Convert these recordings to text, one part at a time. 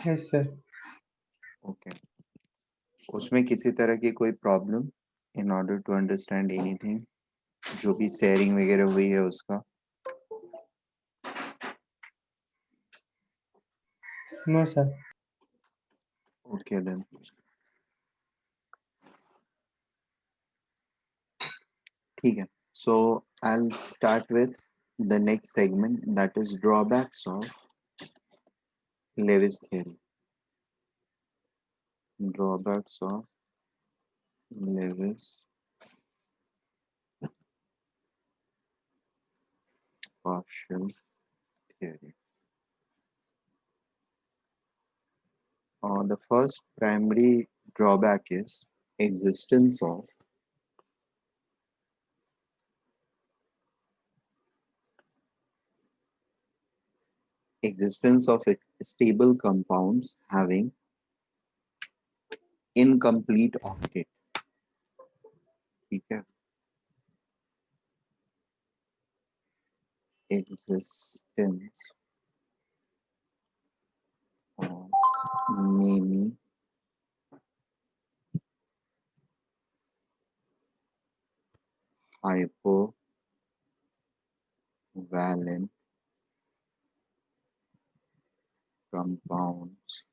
Yes sir. Okay, उसमें किसी तरह की कोई problem in order to understand anything, जो भी शेयरिंग वगैरह हुई है उसका? No sir. ओके देन, ठीक है. So I will start with the next segment, that is drawbacks of Lewis theory. Drawbacks of Lewis partial theory. The first primary drawback is existence of stable compounds having incomplete octet. ठीक है, existence of many hypovalent compounds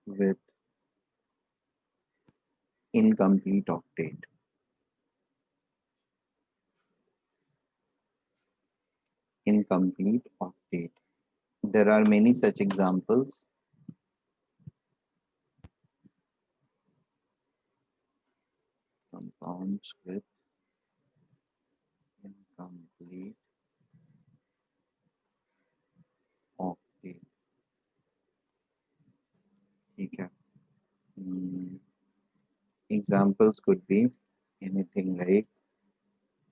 with incomplete octet. Incomplete octet. There are many such examples. Compounds with incomplete octet. ठीक है. Examples could be anything like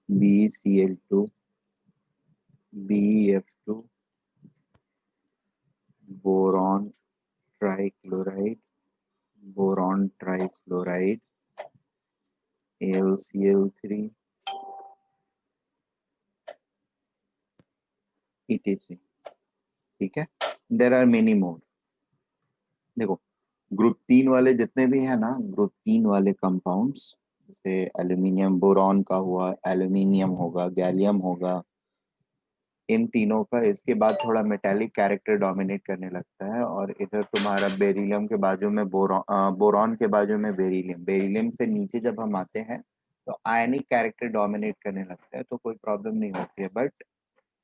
BeCl2, BeF2, boron trichloride, boron trifluoride, AlCl3, etc. ठीक है. There are many more. देखो, group 3 वाले जितने भी है ना, ग्रुप 3 वाले कंपाउंड्स, जैसे एल्यूमिनियम, बोरॉन का हुआ, एल्यूमिनियम होगा, गैलियम होगा, इन तीनों का इसके बाद थोड़ा मेटेलिक कैरेक्टर डोमिनेट करने लगता है. और इधर तुम्हारा बेरिलियम के बाजू में बोरॉन के बाजू में बेरिलियम, बेरिलियम से नीचे जब हम आते हैं तो आयनिक कैरेक्टर डोमिनेट करने लगता है, तो कोई प्रॉब्लम नहीं होती है. बट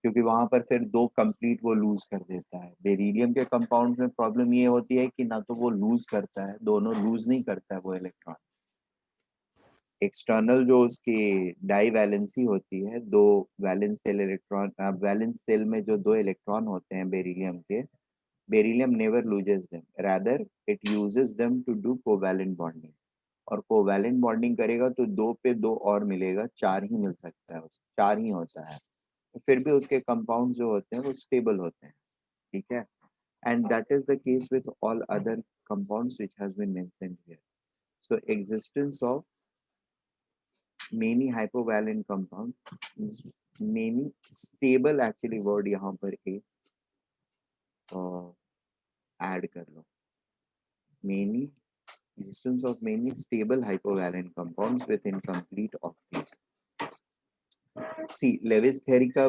क्योंकि वहां पर फिर दो कंप्लीट वो लूज कर देता है. बेरिलियम के कंपाउंड में प्रॉब्लम ये होती है कि ना तो वो लूज करता है, दोनों लूज नहीं करता है वो इलेक्ट्रॉन. एक्सटर्नल जो उसकी डाई वैलेंसी होती है, दो valence shell electron, valence shell में जो दो इलेक्ट्रॉन होते हैं बेरिलियम के, beryllium never loses them, rather it uses them to do covalent bonding. और कोवैलेंट बॉन्डिंग करेगा तो दो पे दो और मिलेगा, चार ही मिल सकता है, उसको चार ही होता है. फिर भी उसके कंपाउंड जो होते हैं वो स्टेबल होते हैं. ठीक है. And that is the case with all other compounds which has been mentioned here. So existence of many hypovalent compounds, many stable, actually word यहाँ पर एक ऐड कर लो, many existence of many stable hypovalent compounds with incomplete octet. See, Lewis theory का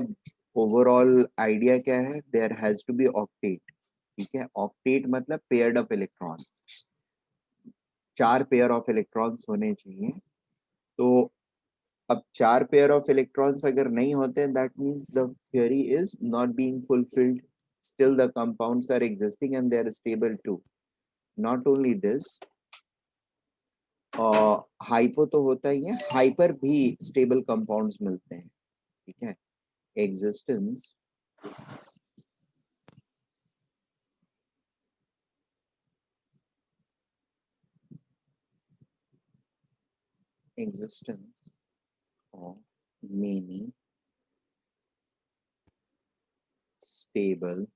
overall idea क्या है? There has to be octet. ठीक है. octet मतलब paired up electrons, चार पेयर ऑफ इलेक्ट्रॉन्स होने चाहिए. तो अब चार पेयर ऑफ इलेक्ट्रॉन्स अगर नहीं होते, that means the theory is not being fulfilled. Still the compounds are existing and they are stable too. Not only this, hypo तो होता ही है, हाइपर भी स्टेबल कंपाउंड्स मिलते हैं. ठीक है. Existence existence of many stable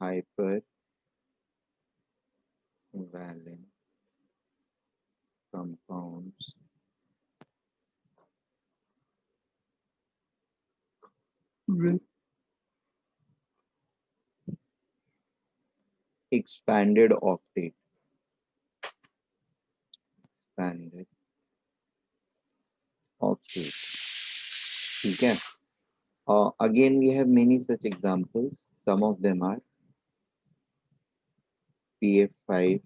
hyper valent compounds with expanded octet. Expanded octet. ठीक है. Again, we have many such examples. Some of them are PF5,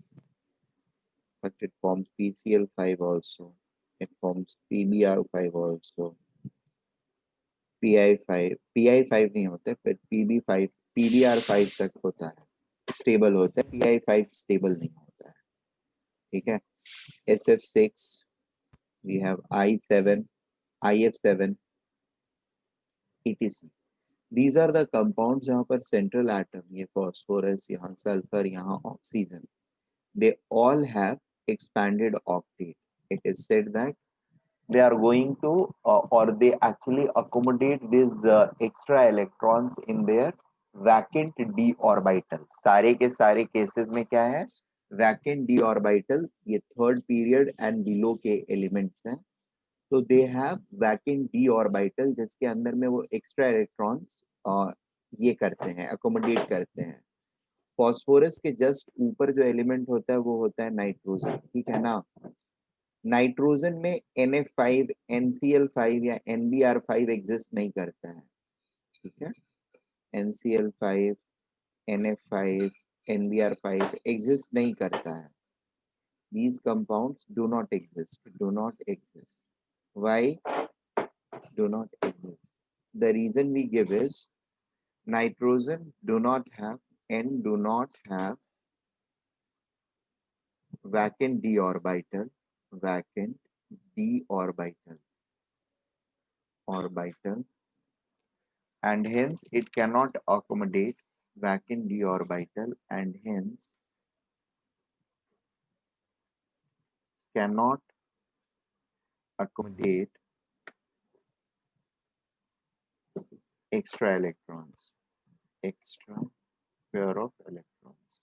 but it forms PCl5 also. It forms PBr5 also. PI5, PI5 नहीं होता है, पर PB5, PBr5 तक होता है, stable होता है. PI5 स्टेबल नहीं होता है. ठीक है. SF6, we have I7, IF7, etc. These are the compounds जहाँ पर central atom, ये phosphorus, यहाँ sulfur, यहाँ oxygen, they all have expanded octet. It is said that they are going to or they actually accommodate these extra electrons in their vacant d orbital. सारे के सारे cases में क्या है, vacant d orbital, ये third period and below के elements हैं. तो they have vacant D orbital जिसके अंदर में वो एक्स्ट्रा इलेक्ट्रॉन्स ये करते हैं, अकोमोडेट करते हैं. फॉस्फोरस के जस्ट ऊपर जो एलिमेंट होता है वो होता है नाइट्रोजन. ठीक है ना. नाइट्रोजन में NF5, NCl5 या NBr5 एग्जिस्ट नहीं करता है. ठीक है. NCl5, NF5, NBr5 एग्जिस्ट नहीं करता है. These compounds do not exist. Do not exist. Why do not exist? The reason we give is nitrogen do not have and do not have vacant d orbital, vacant d orbital, and hence it cannot accommodate vacant d orbital, and hence cannot accommodate extra electrons, extra pair of electrons.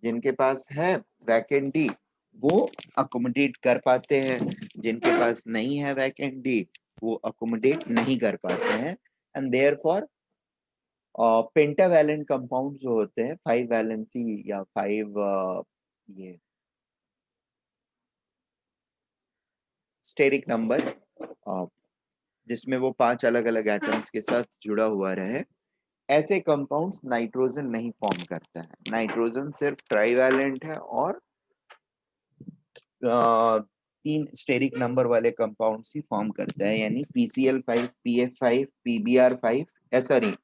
जिनके पास है vacant D वो accommodate कर पाते हैं, जिनके पास नहीं है vacant D वो अकोमोडेट नहीं कर पाते हैं. एंड देयरफॉर पेंटावैलेंट कंपाउंड जो होते हैं 5 वैलेंसी या 5 ये स्टेरिक नंबर जिसमें वो 5 अलग अलग एटम्स के साथ जुड़ा हुआ रहे, ऐसे कंपाउंड्स नाइट्रोजन नहीं फॉर्म करता है. नाइट्रोजन सिर्फ ट्राईवैलेंट है और 3 स्टेरिक नंबर वाले कंपाउंड्स ही फॉर्म करता है, यानी PCl5, PF5, PBr5, sorry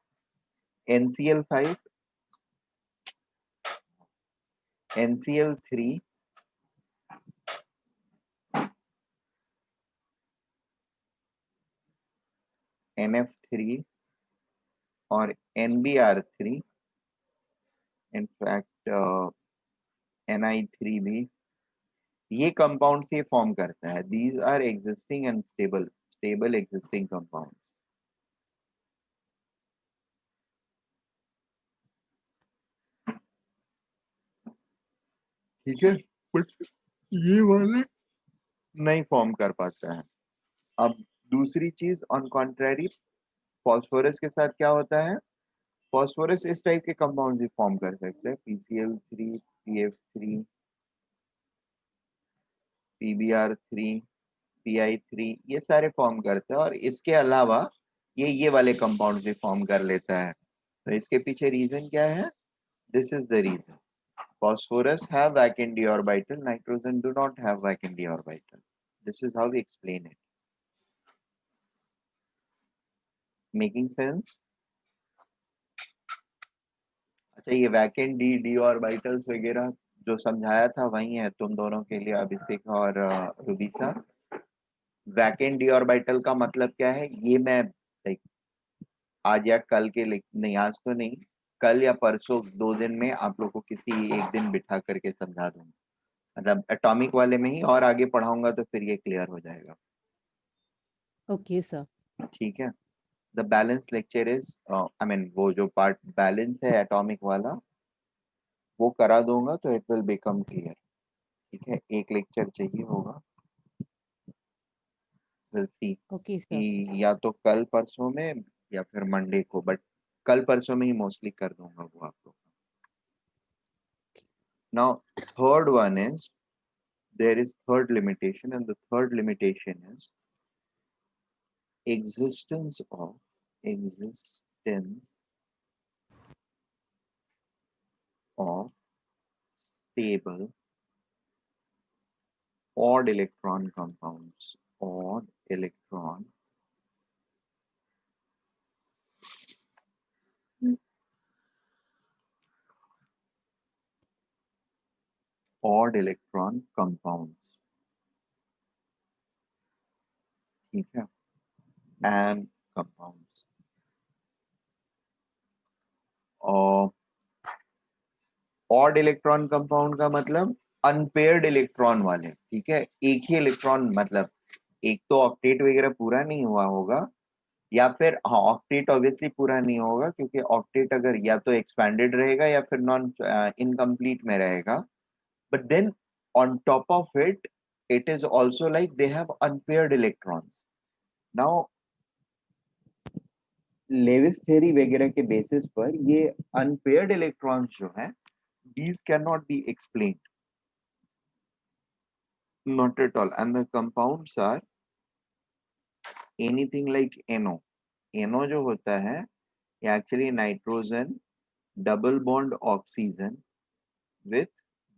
NCl5, NCl3, NF3 और NBr3, इनफैक्ट Ni3 भी, ये कंपाउंड से फॉर्म करता है. These are existing and stable existing compound. ठीक है. बट ये वाले नहीं फॉर्म कर पाता है. अब दूसरी चीज ऑन कॉन्ट्रेरी, फॉस्फोरस के साथ क्या होता है, फॉस्फोरस इस टाइप के कंपाउंड भी फॉर्म कर सकते हैं. PCl3, PF3, PBr3, PI3, ये सारे फॉर्म करते हैं. और इसके अलावा ये वाले कंपाउंड भी फॉर्म कर लेता है. तो इसके पीछे रीजन क्या है, this is the reason. Phosphorus have vacant d orbital, nitrogen do not have vacant d orbital. This is how we explain it. Making sense? अच्छा, ये वैकेंट डी ऑर्बिटल्स वगैरह जो समझाया था वही है तुम दोनों के लिए, अभिषेक और रुबीसा. वैकेंट डी ऑर्बिटल का मतलब क्या है, ये मैं लाइक आज या कल के, नहीं आज तो नहीं, कल या परसों 2 दिन में आप लोग को किसी एक दिन बिठा करके समझा दूंगा. मतलब एटॉमिक वाले में ही, और आगे पढ़ाऊंगा तो फिर ये क्लियर हो जाएगा. Okay sir. ठीक है. The balance lecture is I mean वो जो पार्ट बैलेंस है एटॉमिक वाला वो करा दूंगा तो इट विल बिकम क्लियर। ठीक है, एक लेक्चर चाहिए होगा, विल सी ओके सर। कि या तो कल परसों में या फिर मंडे को, बट कल परसों में ही मोस्टली कर दूंगा वो आप लोग। Now third one is there is third limitation, and the third limitation is existence of stable odd electron compounds, odd electron compounds, ठीक है, and compounds। और odd electron compound का मतलब अनपेयर्ड इलेक्ट्रॉन वाले, ठीक है, एक ही इलेक्ट्रॉन, मतलब एक तो ऑक्टेट वगैरह पूरा नहीं हुआ होगा, या फिर हाँ ऑक्टेट ऑब्वियसली पूरा नहीं होगा क्योंकि ऑक्टेट अगर या तो एक्सपैंडेड रहेगा या फिर नॉन इनकम्प्लीट में रहेगा, but then on top of it it is also like they have unpaired electrons. Now Lewis theory वगैरह के बेसिस पर ये अनपेयर्ड इलेक्ट्रॉन्स जो है these cannot be explained, not at all, and the compounds are anything like NO जो होता है ये actually nitrogen double bond oxygen with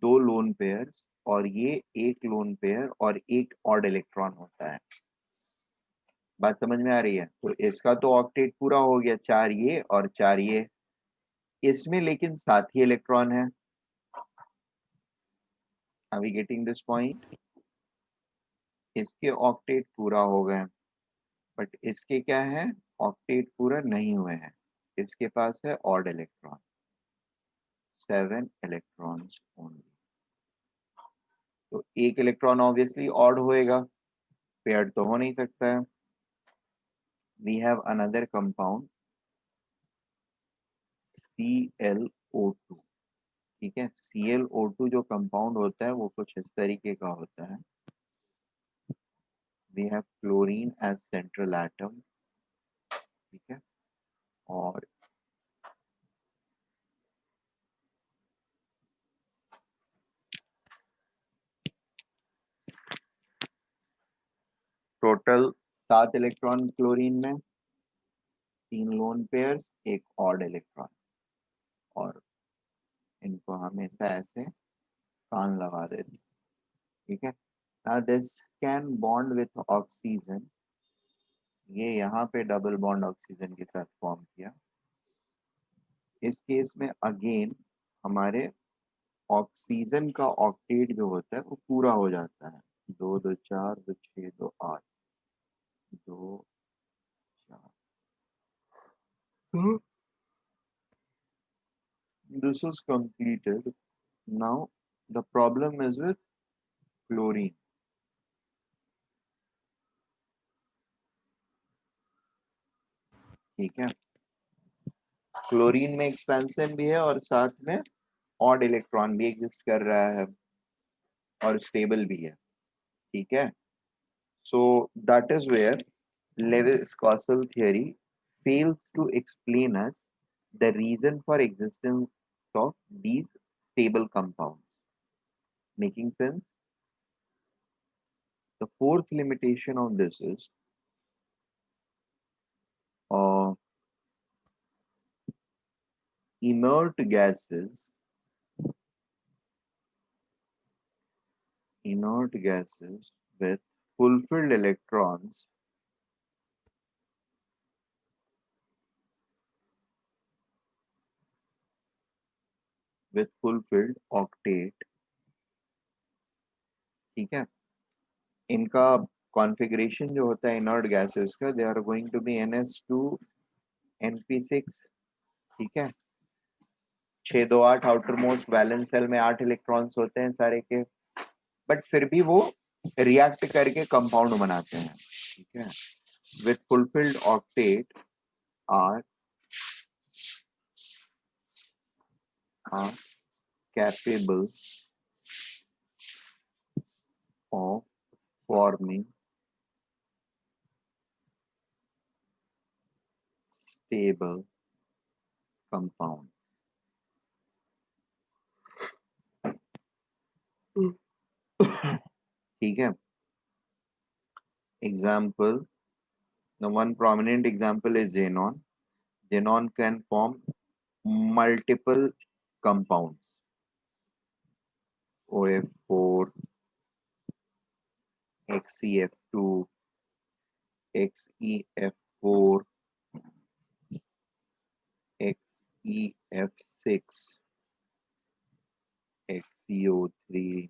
2 lone pairs, और ये एक लोन पेयर और एक ऑड इलेक्ट्रॉन होता है। बात समझ में आ रही है? तो इसका तो ऑक्टेट पूरा हो गया, 4 ये और 4 ये, इसमें लेकिन 7 ही इलेक्ट्रॉन है। Are we getting this point? इसके ऑक्टेट पूरा हो गए, बट इसके क्या है, ऑक्टेट पूरा नहीं हुए हैं, इसके पास है ऑड इलेक्ट्रॉन, 7 इलेक्ट्रॉन्स ओनली। तो एक इलेक्ट्रॉन ऑब्वियसली ऑड होएगा, पेयर्ड तो हो नहीं सकता है। We have another compound ClO2, ठीक है, ClO2 जो कंपाउंड होता है वो कुछ इस तरीके का होता है। We have chlorine as central atom, ठीक है, और टोटल 7 इलेक्ट्रॉन क्लोरीन में, 3 लोन पेयर्स, एक ऑड इलेक्ट्रॉन, और इनको हमेशा ऐसे कान लगा देते, ठीक है। Now this can bond with oxygen, ये यहाँ पे डबल बॉन्ड ऑक्सीजन के साथ फॉर्म किया। इस केस में अगेन हमारे ऑक्सीजन का ऑक्टेट जो होता है वो पूरा हो जाता है, 2 2 4 2 6 2 8 2 4। This is completed. Now the problem is with chlorine, ठीक है। क्लोरीन में एक्सपेंशन भी है और साथ में ऑड इलेक्ट्रॉन भी एग्जिस्ट कर रहा है और स्टेबल भी है, ठीक है। So that is where Lewis causal theory fails to explain us the reason for existence of these stable compounds. Making sense? The fourth limitation on this is uh, inert gases with fulfilled electrons with fulfilled octet, ठीक है। इनका configuration जो होता है inert gases का, they are going to be NS2 NP6, ठीक है। 6 2 8 outer most valence shell में 8 इलेक्ट्रॉन्स होते हैं सारे के, बट फिर भी वो रिएक्ट करके कंपाउंड बनाते हैं, ठीक है, with fulfilled octet are capable of forming stable compound. ठीक है. Example, the one prominent example is xenon. Xenon can form multiple compounds. OF4, XeF2, XeF4, XeF6, XeO3,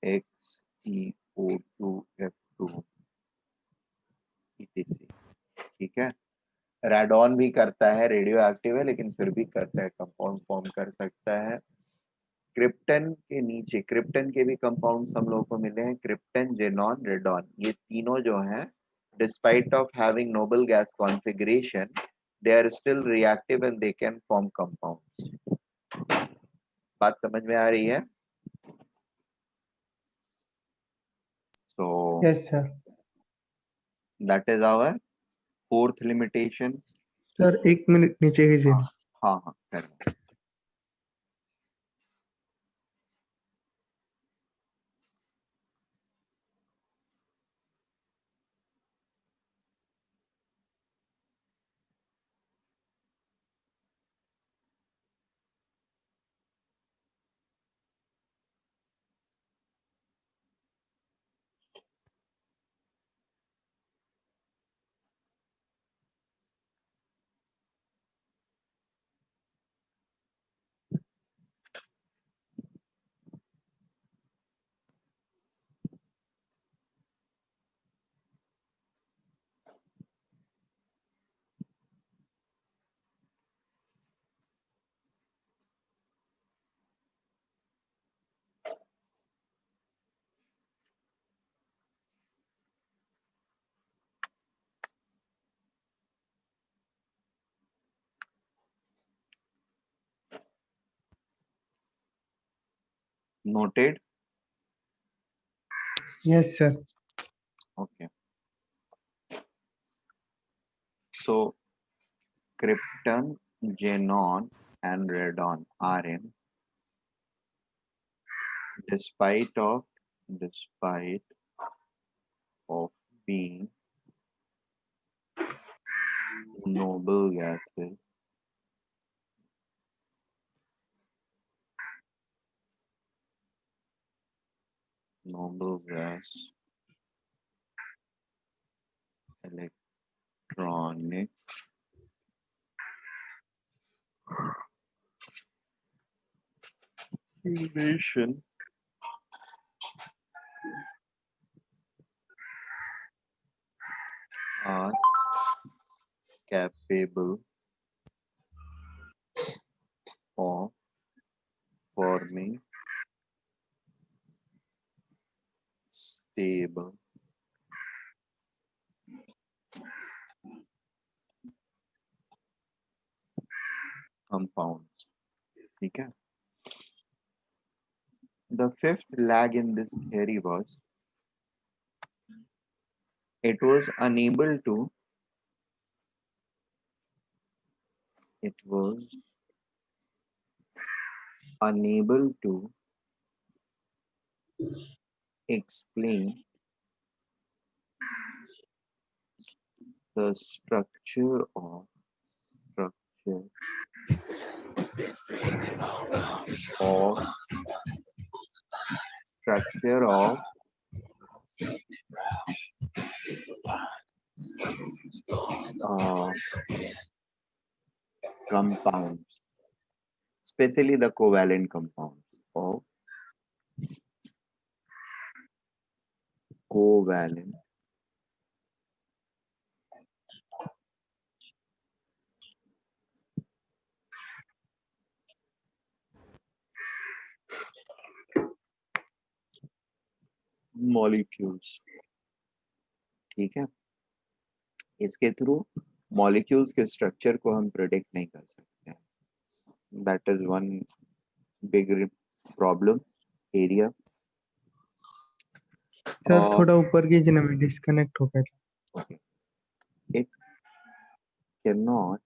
XeO2F2, etc. ठीक है. रेडॉन भी करता है, रेडियो एक्टिव है लेकिन फिर भी करता है, कंपाउंड फॉर्म कर सकता है. क्रिप्टन के नीचे क्रिप्टन के भी कंपाउंड्स हम लोगों को मिले हैं. क्रिप्टन, जेनॉन, रेडॉन, ये तीनों जो हैं, despite of having noble gas configuration, they are still reactive and they can form compounds. बात समझ में आ रही है? So Yes, sir. that is our fourth limitation. Sir 1 minute नीचे कीजिए. हाँ हाँ कर. Noted. Yes, sir. Okay. So krypton, xenon and radon are in, despite of being noble gases, noble gas, electronic relation are capable of forming stable compounds. ठीक है. The fifth lag in this theory was it was unable to explain the structure of compounds, especially the covalent compounds of covalent molecules. ठीक है. इसके through molecules के structure को हम predict नहीं कर सकते हैं. That is one big problem area. Sir थोड़ा ऊपर कीजिए ना, मैं डिस्कनेक्ट हो गया था. Okay. It cannot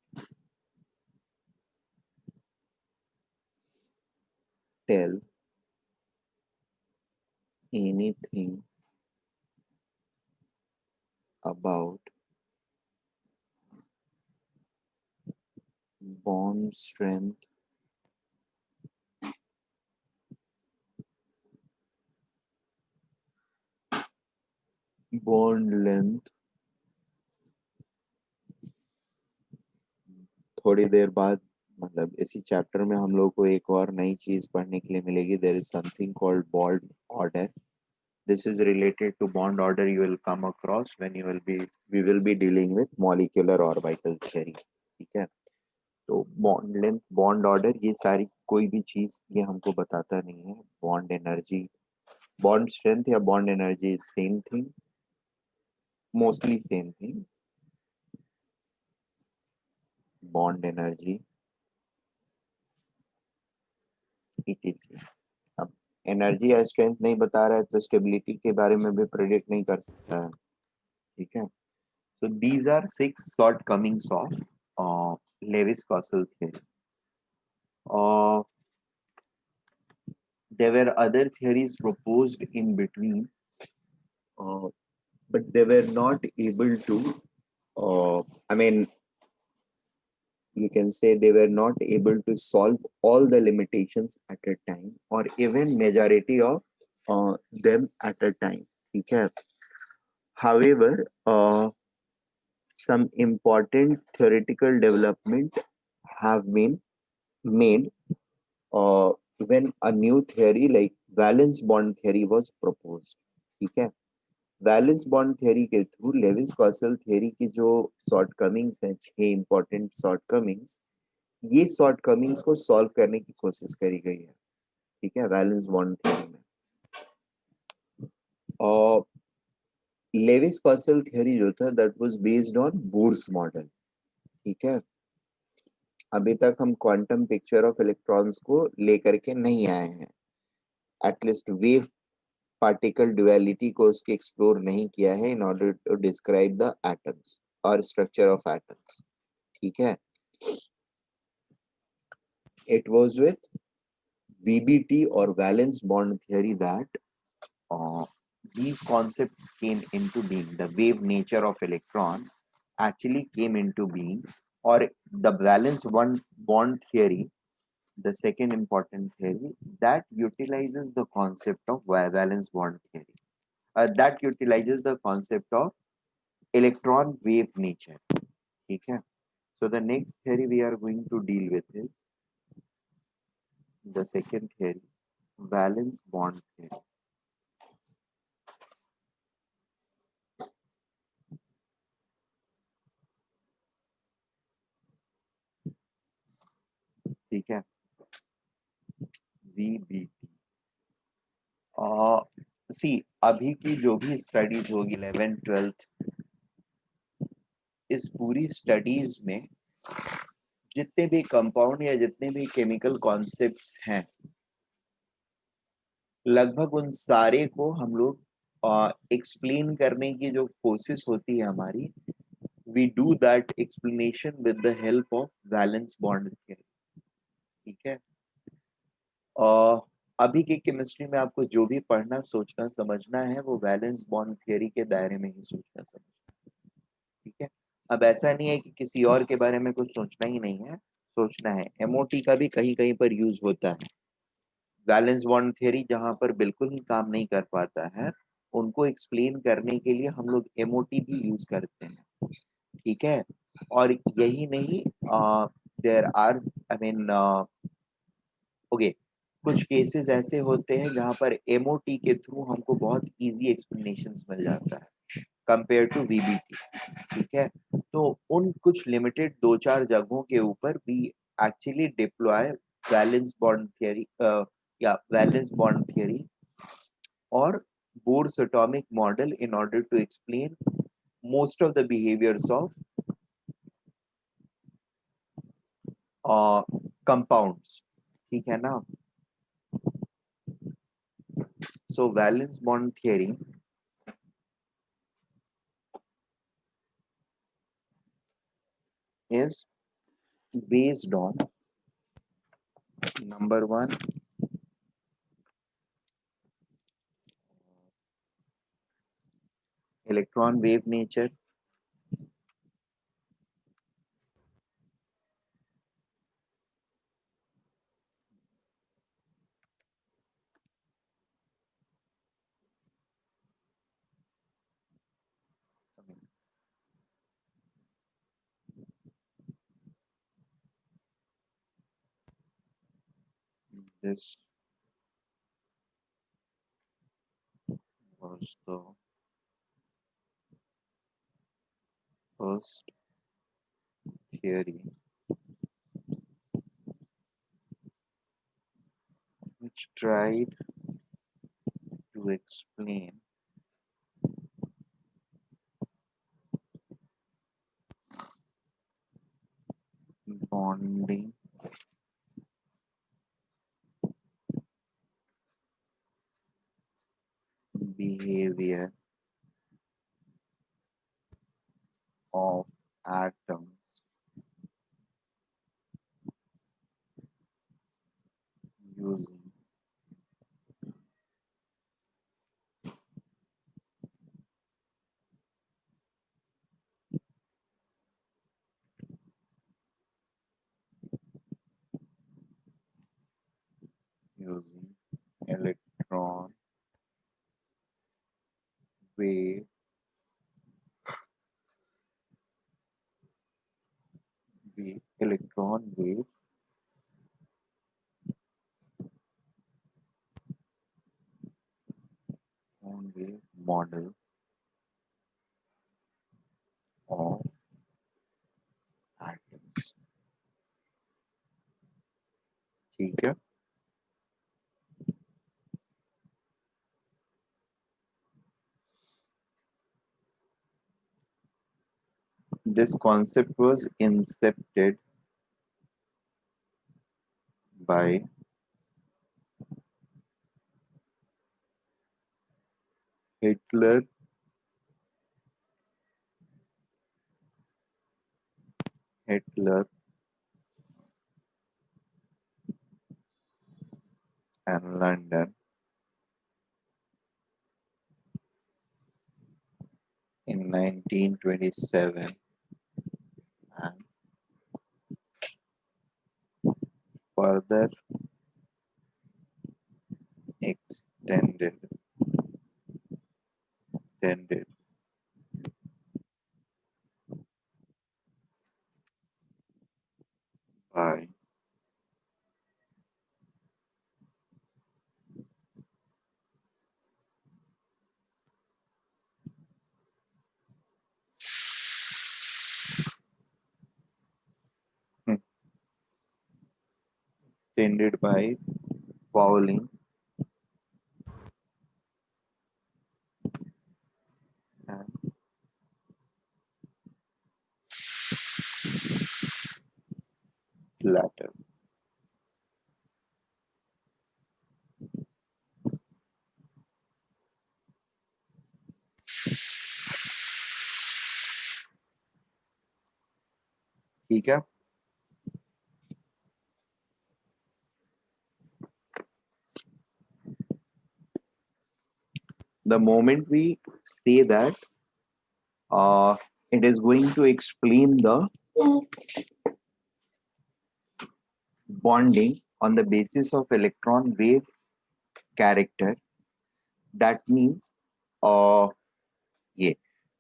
tell anything about bond strength, bond length. थोड़ी देर बाद मतलब इसी चैप्टर में हम लोग को एक और नई चीज पढ़ने के लिए मिलेगी. There is something called bond order. This is related to bond order you will come across when we will be dealing with molecular orbital theory. ठीक है. तो बॉन्ड लेंथ, बॉन्ड ऑर्डर, ये सारी कोई भी चीज ये हमको बताता नहीं है. बॉन्ड एनर्जी, बॉन्ड स्ट्रेंथ या bond energy same thing, mostly same thing. Bond energy etc. अब एनर्जी या स्ट्रेंथ नहीं बता रहा है तो स्टेबिलिटी के बारे में भी प्रेडिक्ट नहीं कर सकता है. ठीक है. So these are 6 shortcomings of Lewis-Cousel theory. Uh, there were other theories proposed in between, but they were not able to. I mean, you can say they were not able to solve all the limitations at a time, or even majority of them at a time. Okay. However, some important theoretical development have been made when a new theory like valence bond theory was proposed. ठीक है. Valence bond theory के through Levi's causal theory की जो shortcomings हैं, 6 important shortcomings, ये shortcomings को solve करने की कोशिश करी गई है. ठीक है. वैलेंस बॉन्ड थ्योरी में और लेविस कॉसल थ्योरी जो था that was based on Bohr's model. ठीक है. अभी तक हम क्वांटम पिक्चर ऑफ इलेक्ट्रॉन्स को लेकर के नहीं आए हैं. एटलीस्ट वेव पार्टिकल ड्युअलिटी को उसके एक्सप्लोर नहीं किया है in order to describe the atoms और स्ट्रक्चर ऑफ एटम्स. ठीक है. It was with VBT or valence bond theory that these concepts came into being. The wave nature of electron actually came into being, or the valence bond theory, the second important theory that utilizes the concept of valence bond theory, that utilizes the concept of electron wave nature. Okay. So the next theory we are going to deal with is the second theory, valence bond theory. ठीक है. VBT. सी अभी की जो भी studies होगी 11th-12th, इस पूरी studies में जितने भी कंपाउंड या जितने भी केमिकल कॉन्सेप्ट्स हैं, लगभग उन सारे को हम लोग एक्सप्लेन करने की जो कोशिश होती है हमारी, we do that explanation with the help of valence bond theory. ठीक है. अभी की केमिस्ट्री में आपको जो भी पढ़ना, सोचना, समझना है वो वैलेंस बॉन्ड थ्योरी के दायरे में ही सोचना समझना. ठीक है. अब ऐसा नहीं है कि किसी और के बारे में कुछ सोचना ही नहीं है, सोचना है. MOT का भी कहीं कहीं पर यूज होता है. वैलेंस बॉन्ड थ्योरी जहां पर बिल्कुल ही काम नहीं कर पाता है, उनको एक्सप्लेन करने के लिए हम लोग MOT भी यूज करते हैं. ठीक है. और यही नहीं, there are I mean okay, कुछ केसेस ऐसे होते हैं जहां पर MOT के थ्रू हमको बहुत इजी एक्सप्लेनेशंस मिल जाता है कंपेयर टू VBT. ठीक है. तो उन कुछ लिमिटेड 2-4 जगहों के ऊपर भी actually deploy valence bond theory या वैलेंस बॉन्ड थ्योरी और Bohr's atomic model in order to explain most of the behaviors of compounds. ठीक है ना? So valence bond theory is based on number one, electron wave nature. This was the first theory which tried to explain bonding behavior of atoms using electron wave electron wave model of atoms. ठीक है? This concept was incepted by Hitler and London in 1927 and further extended by Pauling and Slater. ठीक है? The moment we say that it is going to explain the bonding on the basis of electron wave character, that means yeah,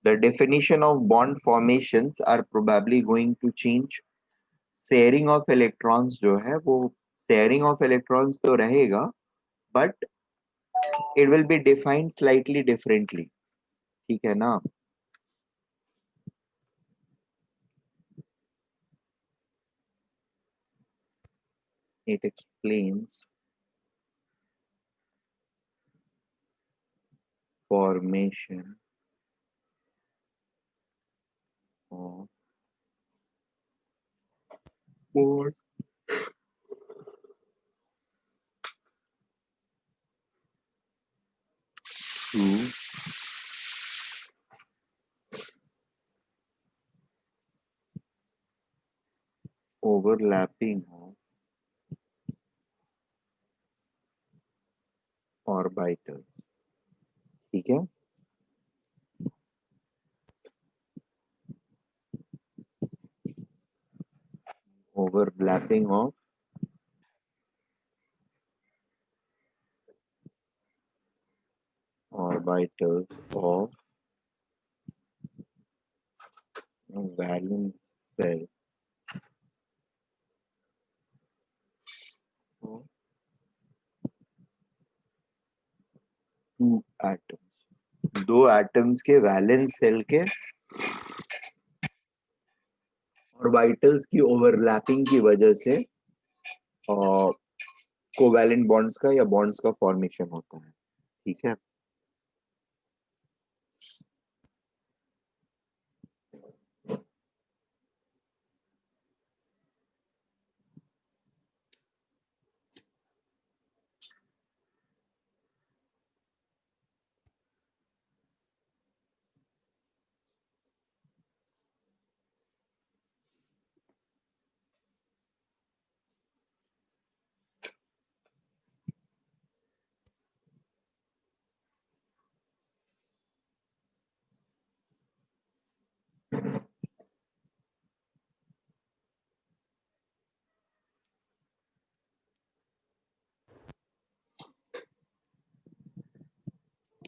the definition of bond formations are probably going to change. Sharing of electrons जो है वो sharing of electrons तो रहेगा, but it will be defined slightly differently. ठीक है ना? It explains formation of mode to overlapping of orbitals. ठीक है, overlapping of orbitals of valence shell of two atoms. दो एटम्स के वैलेंस सेल के ऑर्बिटल्स की ओवरलैपिंग की वजह से कोवैलेंट बॉन्ड्स का या बॉन्ड्स का फॉर्मेशन होता है. ठीक है,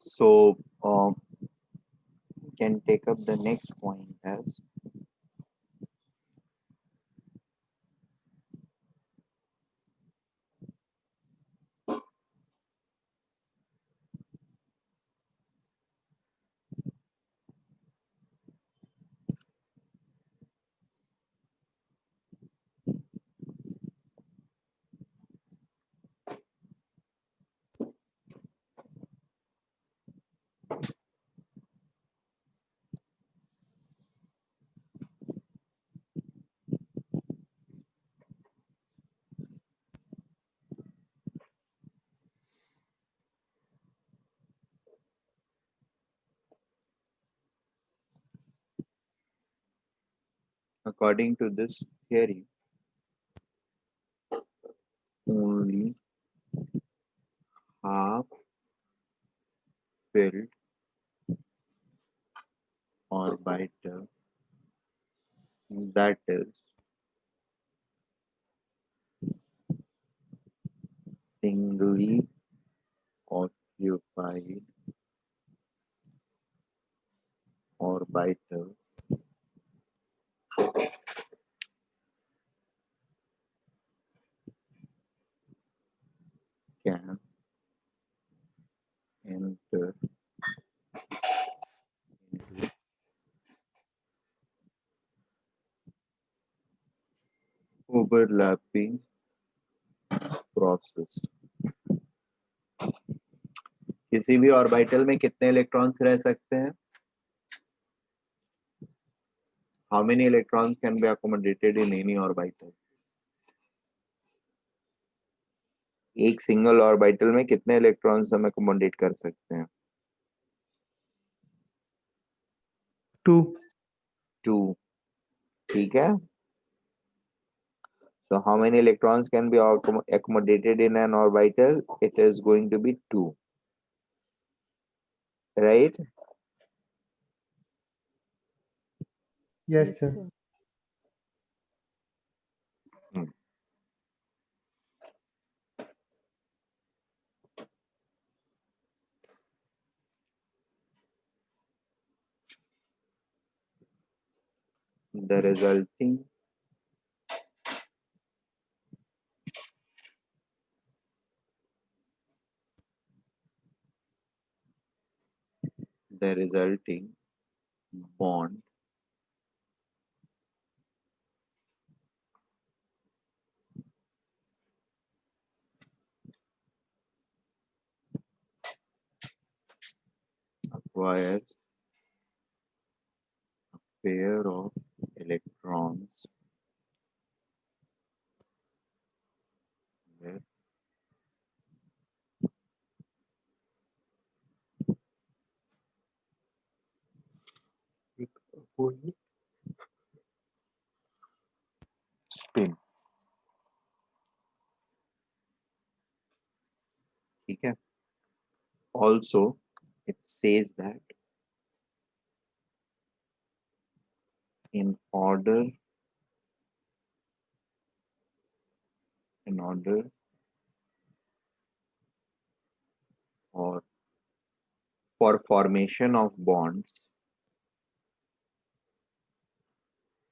so can take up the next point as according to this theory only half filled orbital, that is singly occupied orbital, can enter into overlapping process. किसी भी ऑर्बिटल में कितने इलेक्ट्रॉन्स रह सकते हैं? How many electrons can be accommodated in any orbital? एक single orbital में कितने इलेक्ट्रॉन्स हम अकोमोडेट कर सकते हैं? 2. 2. ठीक है, so how many electrons can be accommodated in an orbital? It is going to be 2, right? Yes, sir. The resulting bond acquires pair of electrons with opposite spin. ठीक है. Also, it says that in order or for formation of bonds,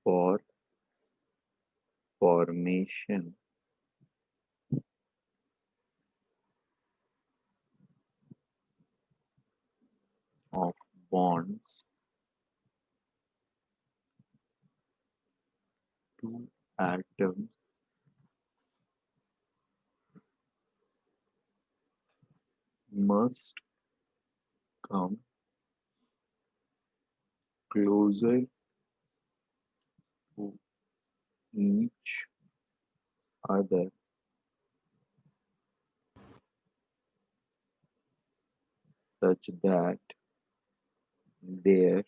for formation of bonds, two atoms must come closer to each other such that their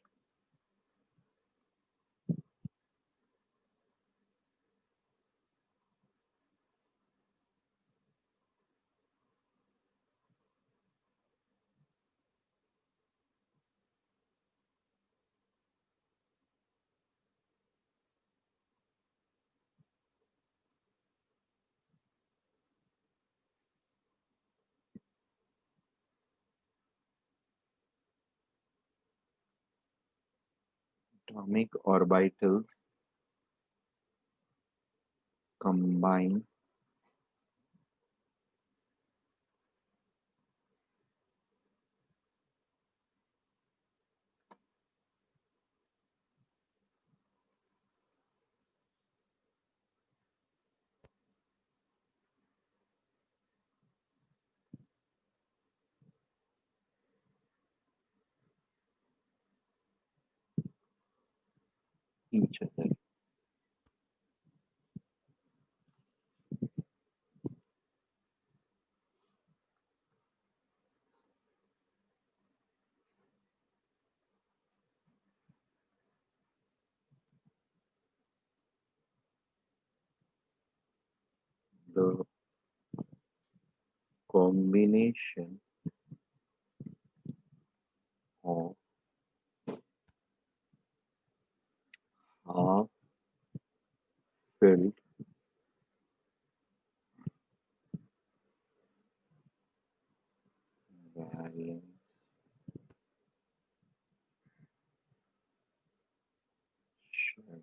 atomic orbitals combine each other. The combination of half filled valence shell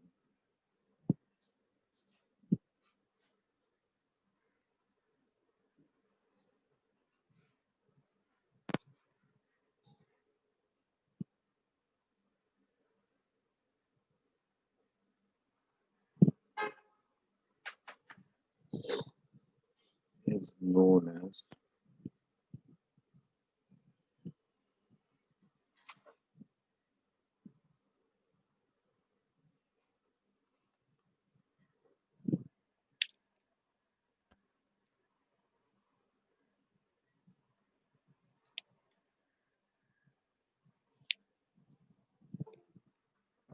is known as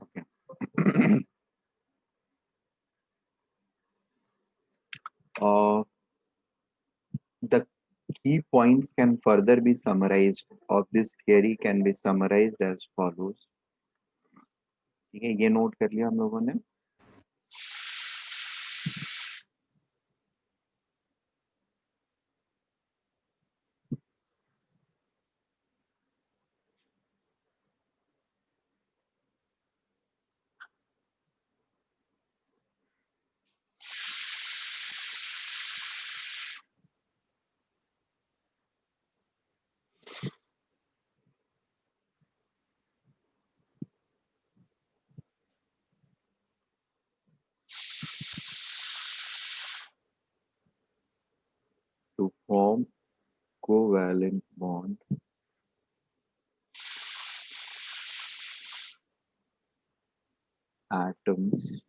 okay. The key points can further be summarized of this theory can be summarized as follows. ठीक है, ये note कर लिया हम लोगों ने. To form covalent bond, atoms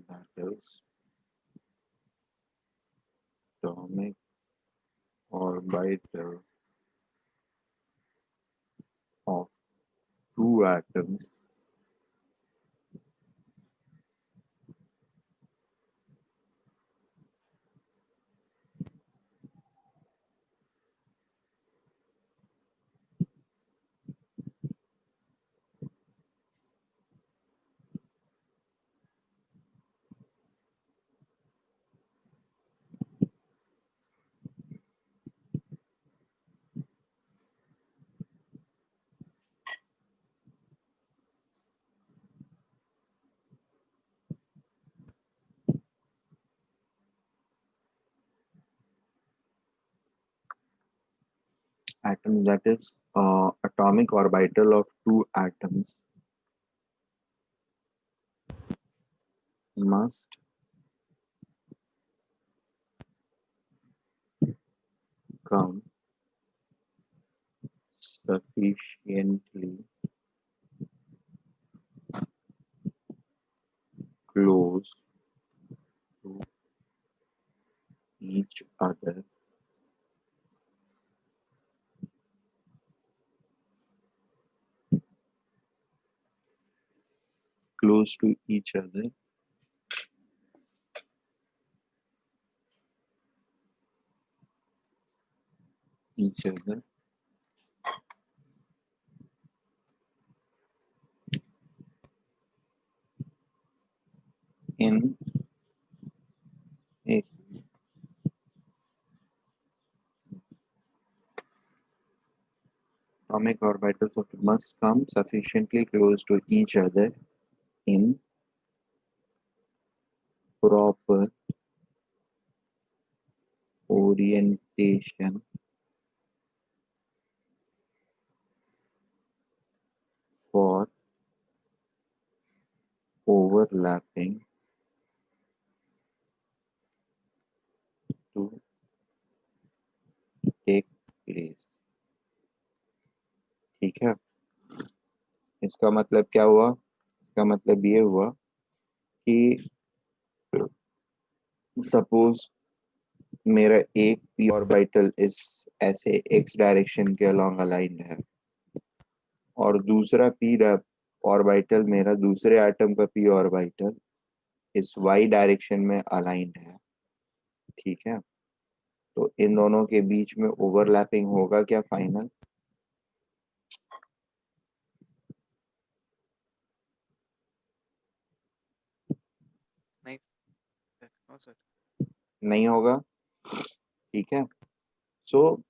that is atomic orbital of two atoms atom that is atomic orbital of two atoms must come sufficiently close to each other close to each other each other in a atomic orbitals of must come sufficiently close to each other in proper orientation for overlapping to take place। ठीक है, इसका मतलब क्या हुआ? इसका मतलब ये हुआ कि सपोज मेरा एक पी ऑर्बिटल इस ऐसे एक्स डायरेक्शन के अलोंग अलाइंड है और दूसरा पी ऑर्बिटल मेरा दूसरे एटम का पी ऑर्बिटल इस वाई डायरेक्शन में अलाइंड है। ठीक है, तो इन दोनों के बीच में ओवरलैपिंग होगा क्या फाइनल? नहीं सर, नो सर। नहीं होगा। ठीक है, सो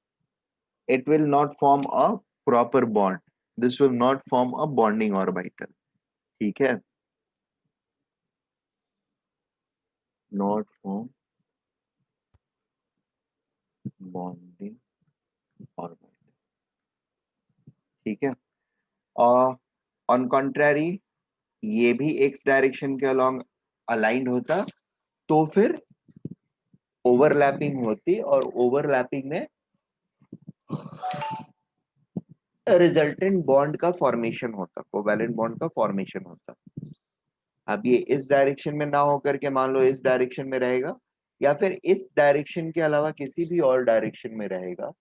it will not form a proper bond, this will not form a bonding orbital। ठीक है, not form bonding orbital। ठीक है, ऑन कॉन्ट्ररी ये भी एक्स डायरेक्शन के अलोंग अलाइंड होता तो फिर ओवरलैपिंग होती और ओवरलैपिंग में रिजल्टेंट बॉन्ड का फॉर्मेशन होता, कोवैलेंट बॉन्ड का फॉर्मेशन होता। अब ये इस डायरेक्शन में ना होकर के मान लो इस डायरेक्शन में रहेगा या फिर इस डायरेक्शन के अलावा किसी भी और डायरेक्शन में रहेगा,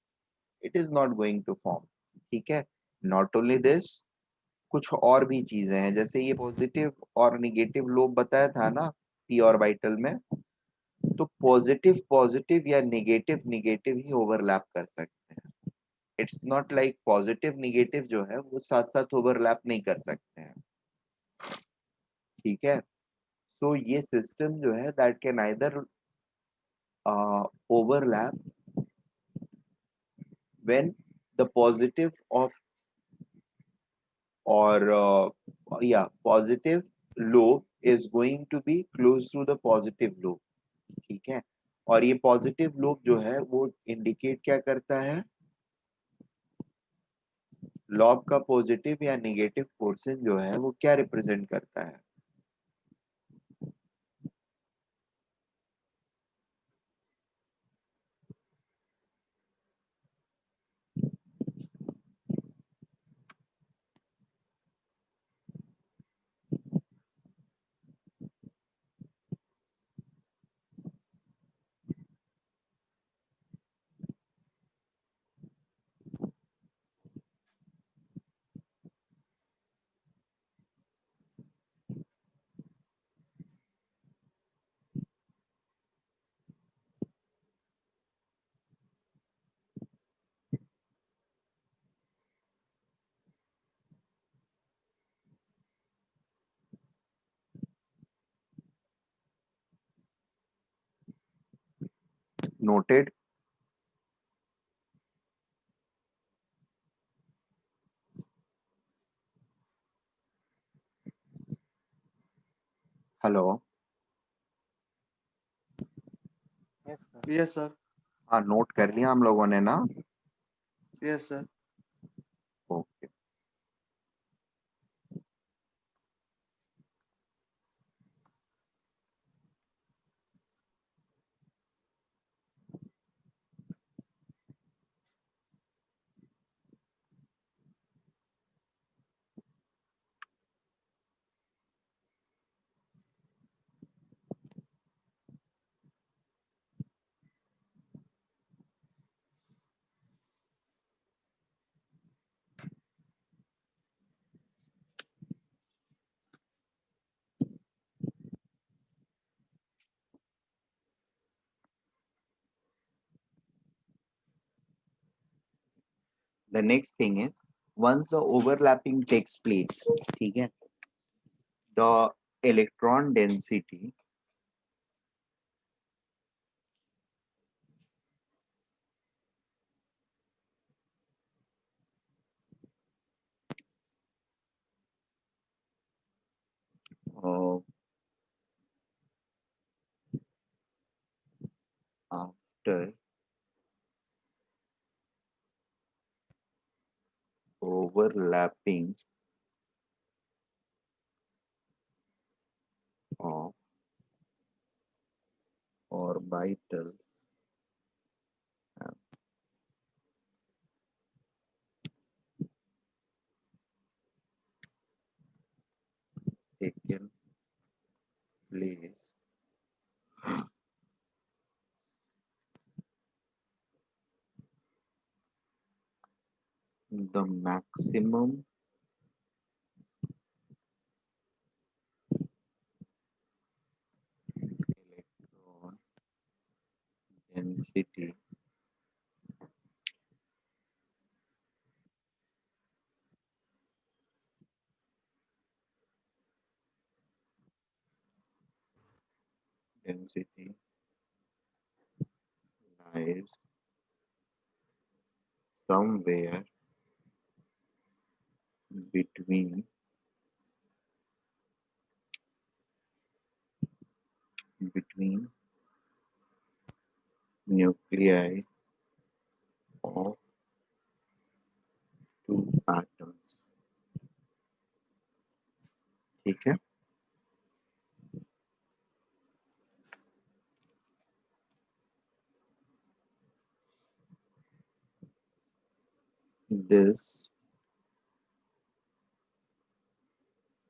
it is not going to form. ठीक है, नॉट ओनली दिस, कुछ और भी चीजें हैं, जैसे ये पॉजिटिव और निगेटिव लोब बताया था ना पी ऑर्बिटल में, तो पॉजिटिव पॉजिटिव या निगेटिव निगेटिव ही ओवरलैप कर सकते हैं। It's not like positive negative जो है वो साथ साथ ओवरलैप नहीं कर सकते हैं। ठीक है, तो ये सिस्टम जो है that can either overlap when the positive of or yeah positive lobe is going to be close to the positive lobe। ठीक है, और ये पॉजिटिव लोब जो है वो इंडिकेट क्या करता है, लॉब का पॉजिटिव या नेगेटिव पोर्शन जो है वो क्या रिप्रेजेंट करता है? Noted. Hello, Yes, sir. Yes, sir. हाँ नोट कर लिया हम लोगों ने ना. Yes, sir. Okay. The next thing is once the overlapping takes place, ठीक है, the electron density of after overlapping of orbitals have taken place, the maximum electron density lies somewhere between nuclei of two atoms. ठीक है. This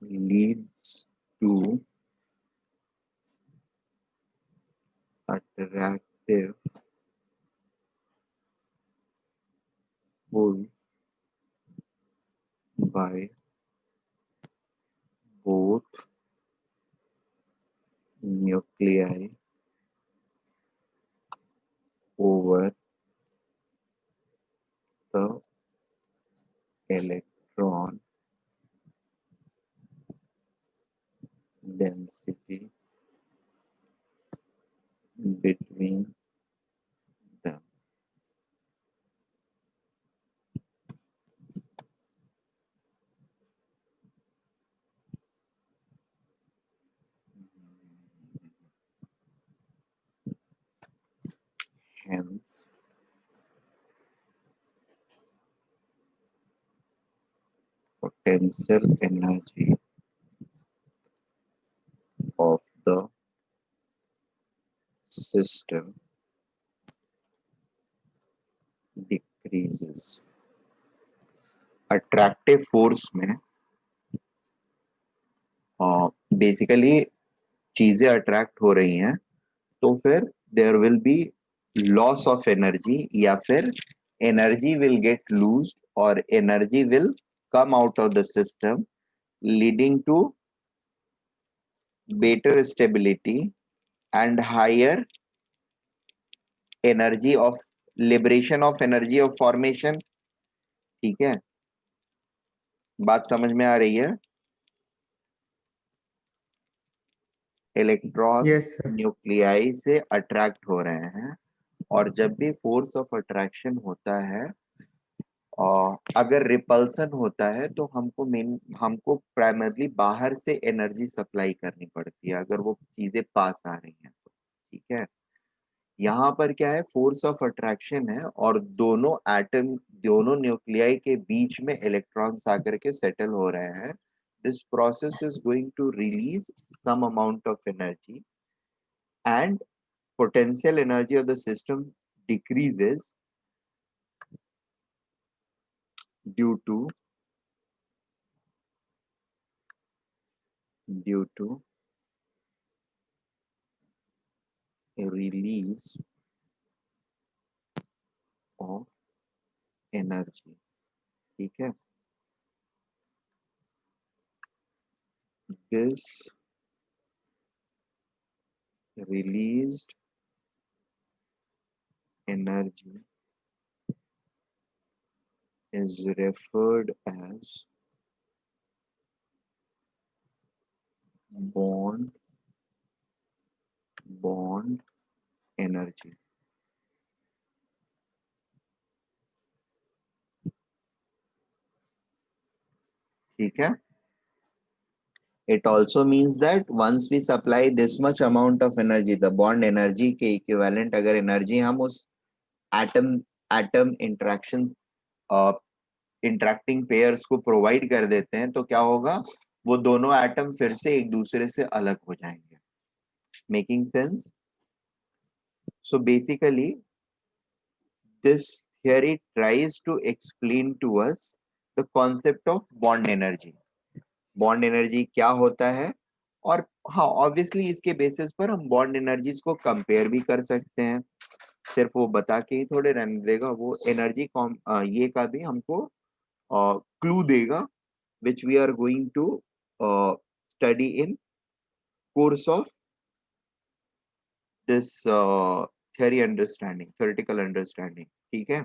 leads to attractive pull by both nuclei over the electron density between them. Hence, potential energy of the system decreases. Attractive force में basically चीजें attract हो रही हैं तो फिर there will be loss of energy या फिर energy will get loosed और energy will come out of the system leading to better stability and higher energy of liberation of energy of formation. ठीक है, बात समझ में आ रही है. Electrons Yes, sir. न्यूक्लियाई से अट्रैक्ट हो रहे हैं और जब भी फोर्स ऑफ अट्रैक्शन होता है, अगर रिपल्सन होता है तो हमको प्राइमरली बाहर से एनर्जी सप्लाई करनी पड़ती है अगर वो चीजें पास आ रही हैं तो। ठीक है, यहाँ पर क्या है, फोर्स ऑफ अट्रैक्शन है और दोनों न्यूक्लियाई के बीच में इलेक्ट्रॉन्स आकर के सेटल हो रहे हैं. This process is going to release some amount of energy and potential energy of the system decreases due to a release of energy. ठीक है, this released energy is referred as bond energy. ठीक है, it also means that once we supply this much amount of energy, the bond energy के equivalent अगर energy हम उस atom interaction interacting pairs को provide कर देते हैं तो क्या होगा, वो दोनों एटम फिर से एक दूसरे से अलग हो जाएंगे. Making sense? So basically this theory tries to explain to us the concept of bond energy. Bond energy क्या होता है, और हाँ ऑब्वियसली इसके बेसिस पर हम बॉन्ड एनर्जीज को कंपेयर भी कर सकते हैं. सिर्फ वो बता के ही थोड़े रहने देगा, वो एनर्जी ये का भी हमको क्लू देगा which we are going to study in course of this theoretical understanding. ठीक है,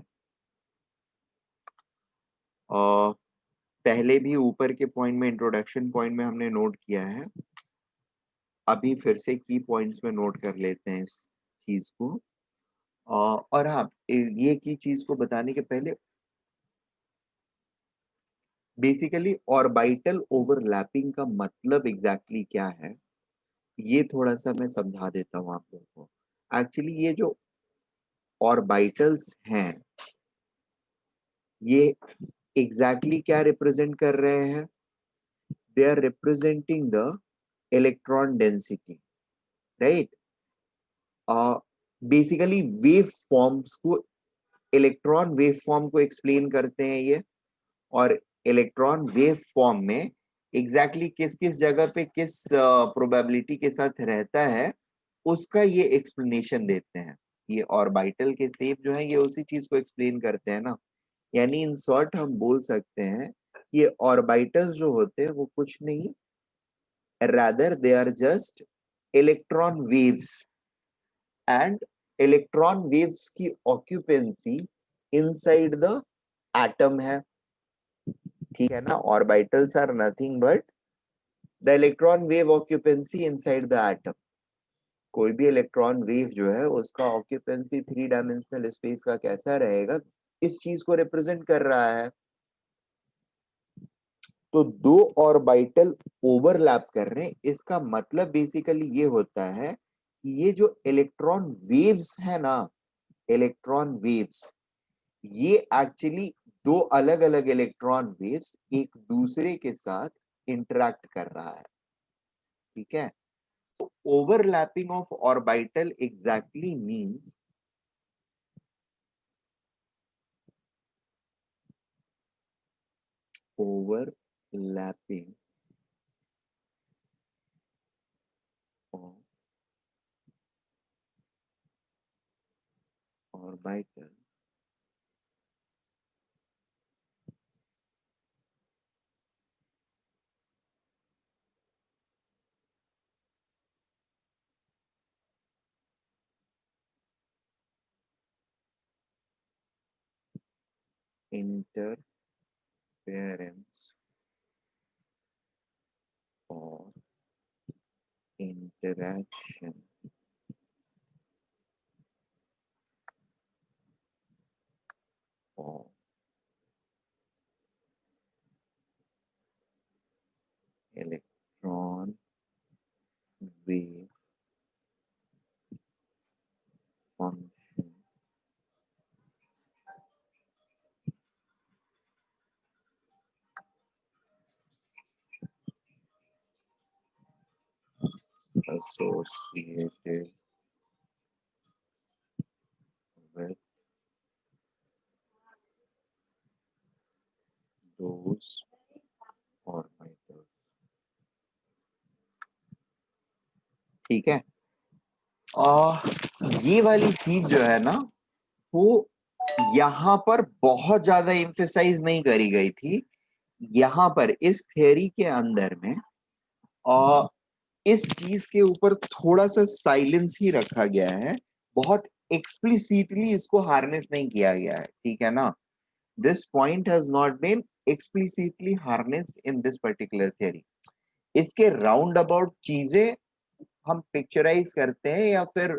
पहले भी ऊपर के पॉइंट में, इंट्रोडक्शन पॉइंट में हमने नोट किया है, अभी फिर से की पॉइंट्स में नोट कर लेते हैं इस चीज को. और हाँ, ये की चीज को बताने के पहले बेसिकली ऑर्बिटल ओवरलैपिंग का मतलब एग्जैक्टली क्या है ये थोड़ा सा मैं समझा देता हूँ आप लोगों को. एक्चुअली ये जो ऑर्बिटल्स हैं ये एग्जैक्टली क्या रिप्रेजेंट कर रहे हैं, they are representing the electron density, right. Basically wave forms को, इलेक्ट्रॉन वेव फॉर्म को एक्सप्लेन करते हैं ये. और इलेक्ट्रॉन वेव फॉर्म में एग्जैक्टली किस किस जगह पे किस प्रोबेबिलिटी के साथ रहता है उसका ये एक्सप्लेनेशन देते हैं. ये ऑर्बिटल के शेप जो है ये उसी चीज को एक्सप्लेन करते हैं ना. यानी इन शॉर्ट हम बोल सकते हैं ये ऑर्बिटल्स जो होते हैं वो कुछ नहीं, rather they are just electron waves, and electron waves की occupancy inside the atom है. ठीक है ना, orbitals are nothing but the electron wave occupancy inside the atom. कोई भी इलेक्ट्रॉन वेव जो है उसका ऑक्यूपेंसी 3 डायमेंशनल स्पेस का कैसा रहेगा इस चीज को रिप्रेजेंट कर रहा है. तो दो ऑर्बिटल ओवरलैप कर रहे हैं, इसका मतलब बेसिकली ये होता है कि ये जो इलेक्ट्रॉन वेव्स है ना, इलेक्ट्रॉन वेव्स, ये एक्चुअली दो अलग अलग इलेक्ट्रॉन वेव्स एक दूसरे के साथ इंटरैक्ट कर रहा है. ठीक है, overlapping of orbital exactly means overlapping of orbitals interference or interaction electron wave function associated with those orbitals. ठीक है, ये वाली चीज जो है ना वो यहाँ पर बहुत ज्यादा एम्फेसाइज नहीं करी गई थी। यहाँ पर इस थ्योरी के अंदर में इस चीज के ऊपर थोड़ा सा साइलेंस ही रखा गया है, बहुत एक्सप्लिसिटली इसको हार्नेस नहीं किया गया है, ठीक है ना। This point has not been explicitly harnessed in this particular theory. इसके राउंड अबाउट चीजें हम पिक्चराइज करते हैं या फिर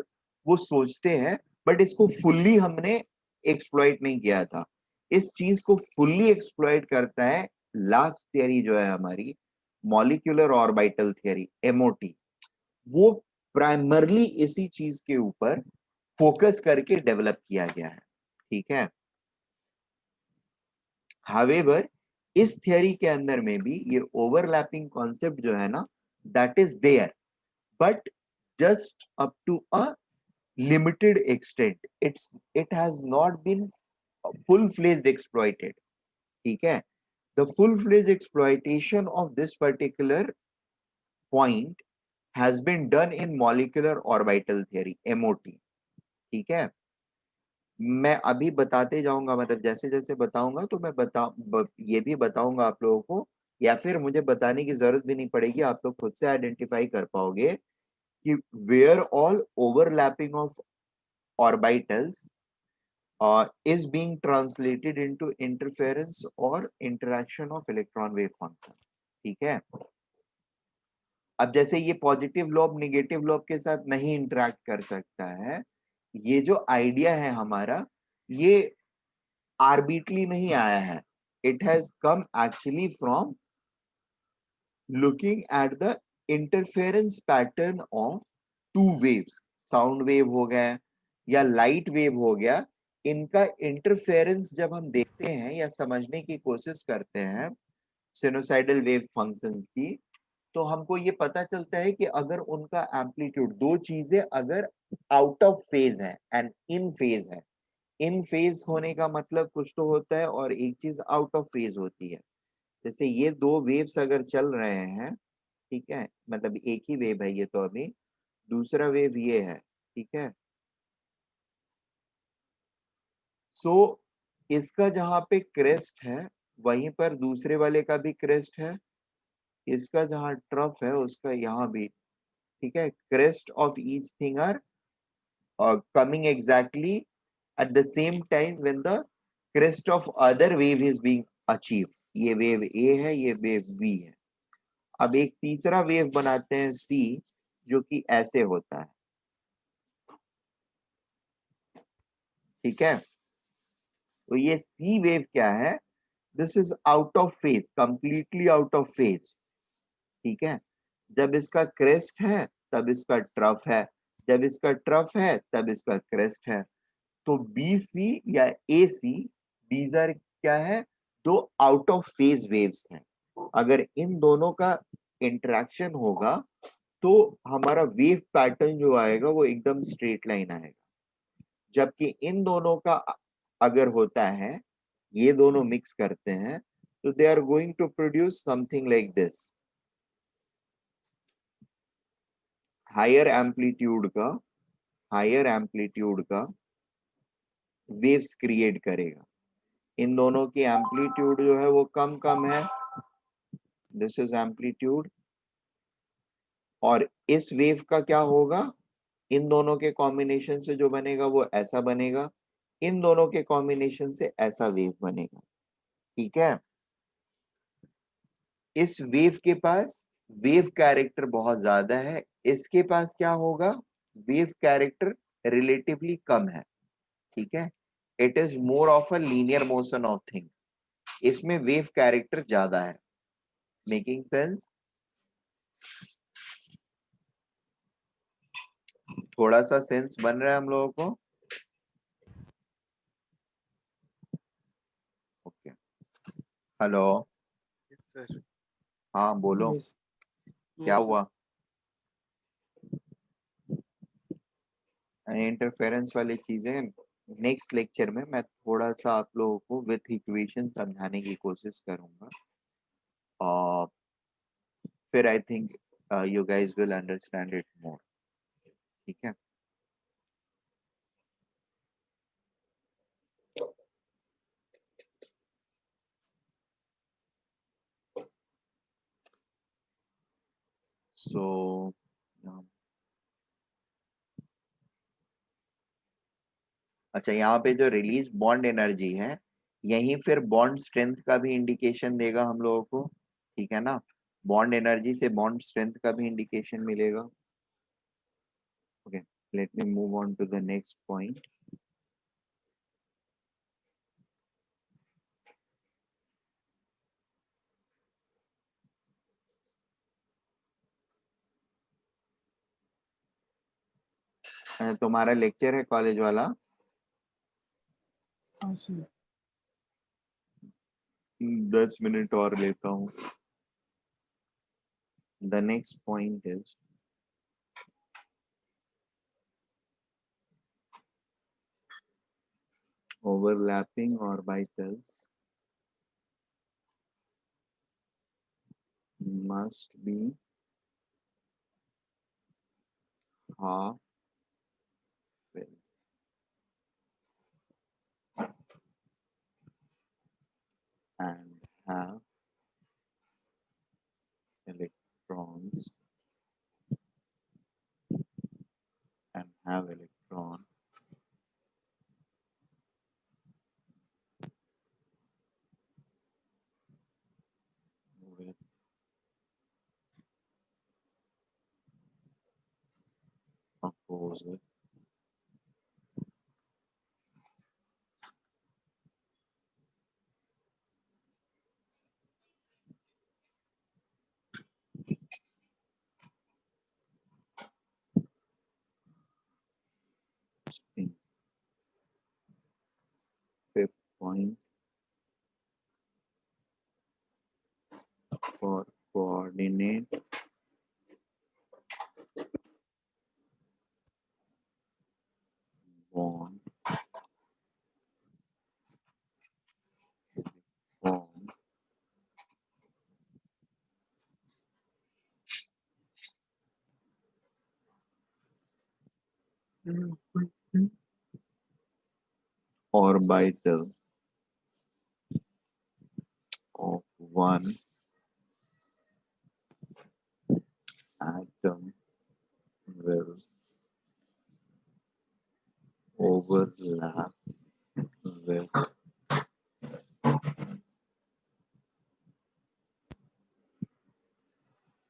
वो सोचते हैं, बट इसको फुल्ली हमने एक्सप्लॉइट नहीं किया था। इस चीज को फुल्ली एक्सप्लॉइट करता है लास्ट थियरी जो है हमारी मॉलिक्यूलर ऑर्बिटल थियरी, एमओटी। वो प्राइमरली इसी चीज के ऊपर फोकस करके डेवलप किया गया है, ठीक है। हावेवर इस थियरी के अंदर में भी ये ओवरलैपिंग कॉन्सेप्ट जो है ना that is there, but just up to a limited extent. It has not been full-fledged exploited. ठीक है, the full-fledged exploitation of this particular point has been done in molecular orbital theory, MOT. ठीक है, मैं अभी बताते जाऊंगा, मतलब जैसे जैसे बताऊंगा तो मैं ये भी बताऊंगा आप लोगों को, या फिर मुझे बताने की जरूरत भी नहीं पड़ेगी, आप लोग खुद से आइडेंटिफाई कर पाओगे कि where all overlapping of orbitals is being translated into interference or interaction of electron wave function, ठीक है। अब जैसे ये पॉजिटिव लोब नेगेटिव लोब के साथ नहीं इंटरेक्ट कर सकता है, ये जो आइडिया है हमारा ये आर्बिट्रली नहीं आया है, it has come actually from looking at the interference pattern of two waves, sound wave हो गया या लाइट वेव हो गया, इनका इंटरफेरेंस जब हम देखते हैं या समझने की कोशिश करते हैं सिनुसाइडल वेव फंक्शंस की, तो हमको ये पता चलता है कि अगर उनका एम्पलीट्यूड, दो चीजें अगर आउट ऑफ फेज है एंड इन फेज है, इन फेज होने का मतलब कुछ तो होता है और एक चीज आउट ऑफ फेज होती है। जैसे ये दो वेव्स अगर चल रहे हैं, ठीक है, मतलब एक ही वेव है ये, तो अभी दूसरा वेव ये है, ठीक है। सो इसका जहां पे क्रेस्ट है वहीं पर दूसरे वाले का भी क्रेस्ट है, इसका जहां ट्रफ है उसका यहाँ भी, ठीक है। Crest of each thing are coming exactly at the same time when the crest of other wave is being achieved. ये वेव A है, ये वेव B है। अब एक तीसरा वेव बनाते हैं C, जो कि ऐसे होता है, ठीक है। तो ये C वेव क्या है, this is out of phase, completely out of phase, ठीक है। जब इसका क्रेस्ट है तब इसका ट्रफ है, जब इसका ट्रफ है तब इसका क्रेस्ट है। तो बी सी या ए सी, दीज आर क्या है, दो आउट ऑफ फेज वेव्स हैं। अगर इन दोनों का इंटरेक्शन होगा तो हमारा वेव पैटर्न जो आएगा वो एकदम स्ट्रेट लाइन आएगा। जबकि इन दोनों का अगर होता है, ये दोनों मिक्स करते हैं, तो they are going to produce something like this. Higher amplitude का वेव्स क्रिएट करेगा। इन दोनों की एम्पलीट्यूड जो है वो कम कम है, दिस इज एम्पलीट्यूड, और इस वेव का क्या होगा, इन दोनों के कॉम्बिनेशन से जो बनेगा वो ऐसा बनेगा, इन दोनों के कॉम्बिनेशन से ऐसा वेव बनेगा, ठीक है। इस वेव के पास वेव कैरेक्टर बहुत ज्यादा है, इसके पास क्या होगा, वेव कैरेक्टर रिलेटिवली कम है, ठीक है। It is more of a linear motion of things, इसमें वेव कैरेक्टर ज्यादा है, मेकिंग सेंस। थोड़ा सा सेंस बन रहा है हम लोगों को? Okay, hello, Yes, sir. हाँ बोलो, Yes. क्या Yes, हुआ? इंटरफेरेंस वाली चीजें नेक्स्ट लेक्चर में मैं थोड़ा सा आप लोगों को विथ इक्वेशन समझाने की कोशिश करूंगा, और फिर I think you guys will understand it more. ठीक है, सो अच्छा, यहाँ पे जो रिलीज बॉन्ड एनर्जी है, यही फिर बॉन्ड स्ट्रेंथ का भी इंडिकेशन देगा हम लोगों को। ठीक है ना, बॉन्ड एनर्जी से बॉन्ड स्ट्रेंथ का भी इंडिकेशन मिलेगा। Okay, let me move on to the next point. तुम्हारा लेक्चर है कॉलेज वाला? हाँ सर। 10 मिनट और लेता हूँ। The next point is overlapping orbitals must be half filled and have electrons electron with opposite spin. Fifth point, for coordinate bond form orbital of one atom will overlap with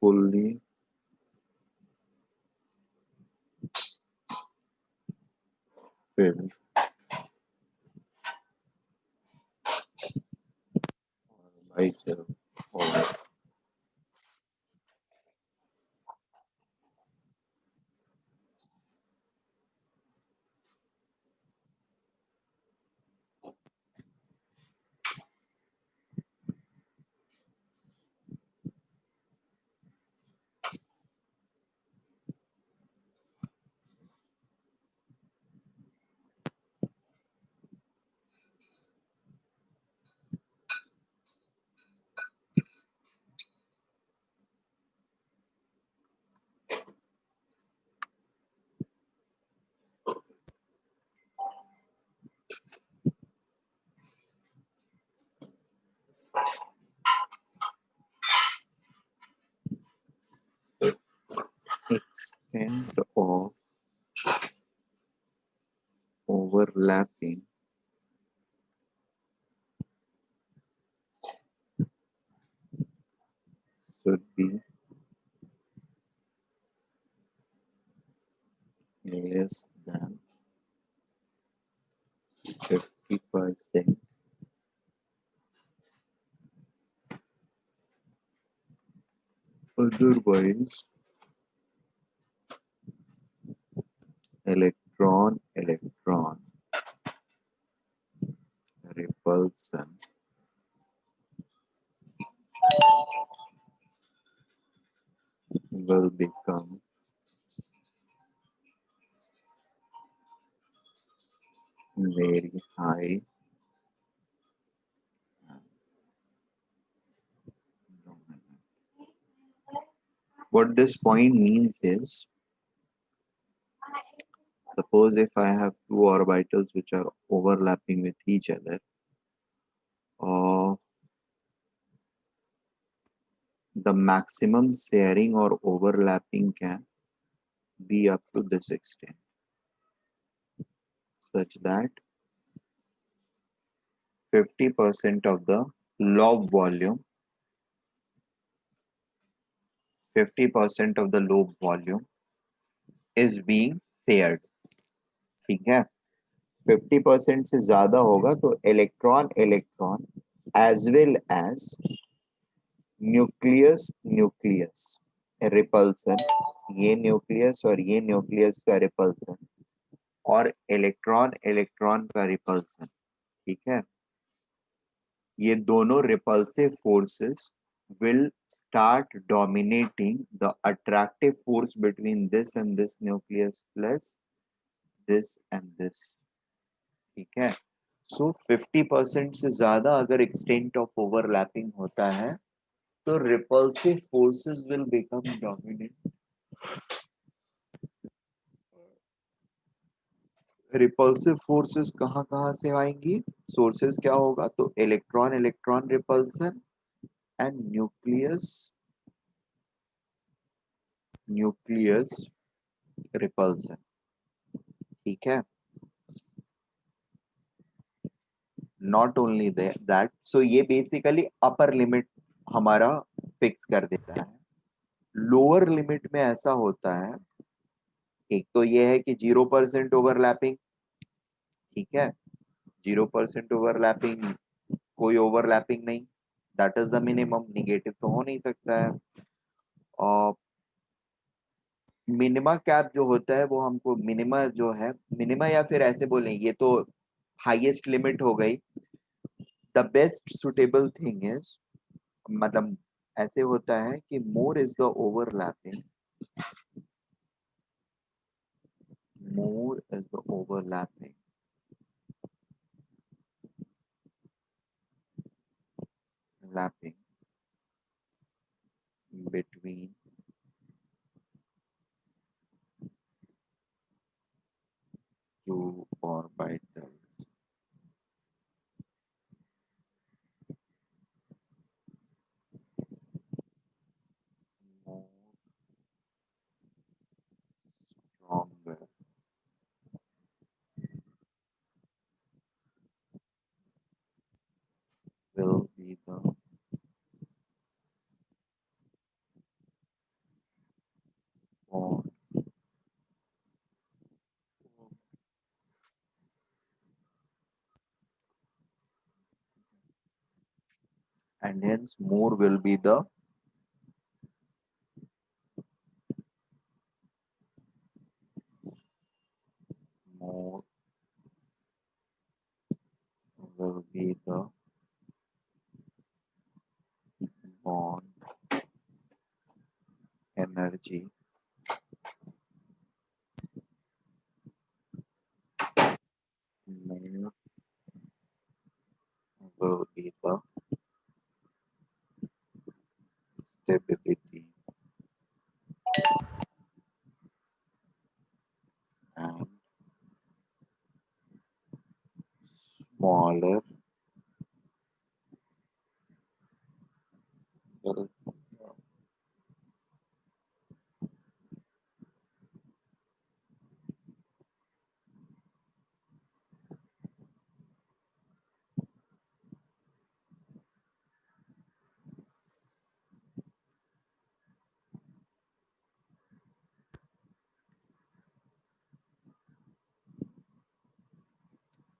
fully filled orbital of extent of overlapping should be less than 50% otherwise electron repulsion will become very high. What this point means is, suppose if I have two orbitals which are overlapping with each other, the maximum sharing or overlapping can be up to this extent, such that 50% of the lobe volume 50% of the lobe volume is being shared. ठीक है, 50% से ज्यादा होगा तो electron as well as nucleus repulsion, ये nucleus और ये nucleus का रिपल्सन और इलेक्ट्रॉन का रिपल्सन, ठीक है, ये दोनों repulsive forces will start dominating the attractive force between this and this nucleus plus this and this, ठीक है. So 50% से ज्यादा अगर extent of overlapping होता है तो repulsive forces will become dominant. Repulsive forces कहाँ कहाँ से आएंगी, सोर्सेस क्या होगा, तो electron repulsion and nucleus repulsion, ठीक है. नॉट ओनली दैट, सो ये बेसिकली अपर लिमिट हमारा फिक्स कर देता है. लोअर लिमिट में ऐसा होता है, एक तो ये है कि 0% ओवरलैपिंग, ठीक है, 0% ओवरलैपिंग, कोई ओवरलैपिंग नहीं, that is the minimum, negative तो हो नहीं सकता है. और मिनिमा कैप जो होता है वो हमको मिनिमा जो है, मिनिमा या फिर ऐसे बोलें, ये तो हाईएस्ट लिमिट हो गई. The best suitable thing is, मतलब ऐसे होता है कि more is the overlapping, more is the overlapping lapping between two orbitals, more stronger will be the bond, and hence more will be the more will be the bond energy more will be the stability and smaller will,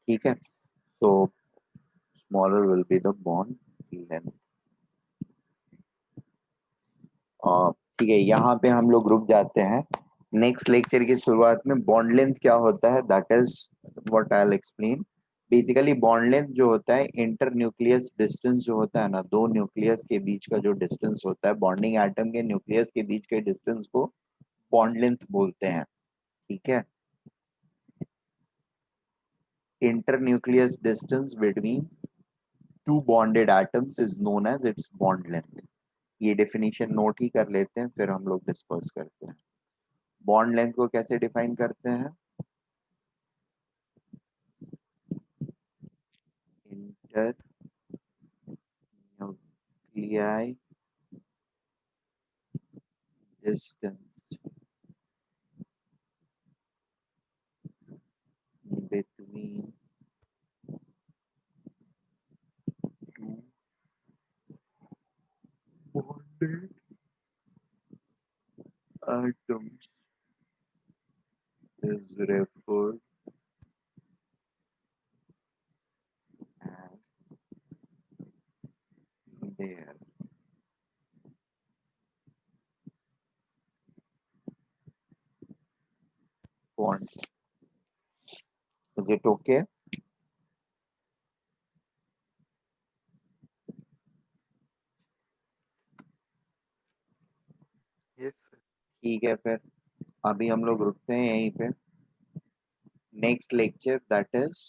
ठीक है. So smaller will be the bond length. ठीक है, यहाँ पे हम लोग रुक जाते हैं। नेक्स्ट लेक्चर की शुरुआत में बॉन्ड लेंथ क्या होता है, that is what I will explain. Basically bond length जो होता है, इंटर न्यूक्लियस डिस्टेंस जो होता है ना, दो न्यूक्लियस के बीच का जो डिस्टेंस होता है, बॉन्डिंग एटम के न्यूक्लियस के बीच के डिस्टेंस को बॉन्ड लेंथ बोलते हैं। ठीक है, inter nucleus distance between two bonded atoms is known as its bond length. ये डेफिनेशन नोट ही कर लेते हैं, फिर हम लोग डिस्कस करते हैं। बॉन्ड लेंथ को कैसे डिफाइन करते हैं, inter nuclei distance between two bonded atoms is referred as their bond. Is it okay? Yes, sir. ठीक है, फिर अभी हम लोग रुकते हैं यहीं पे। Next lecture that is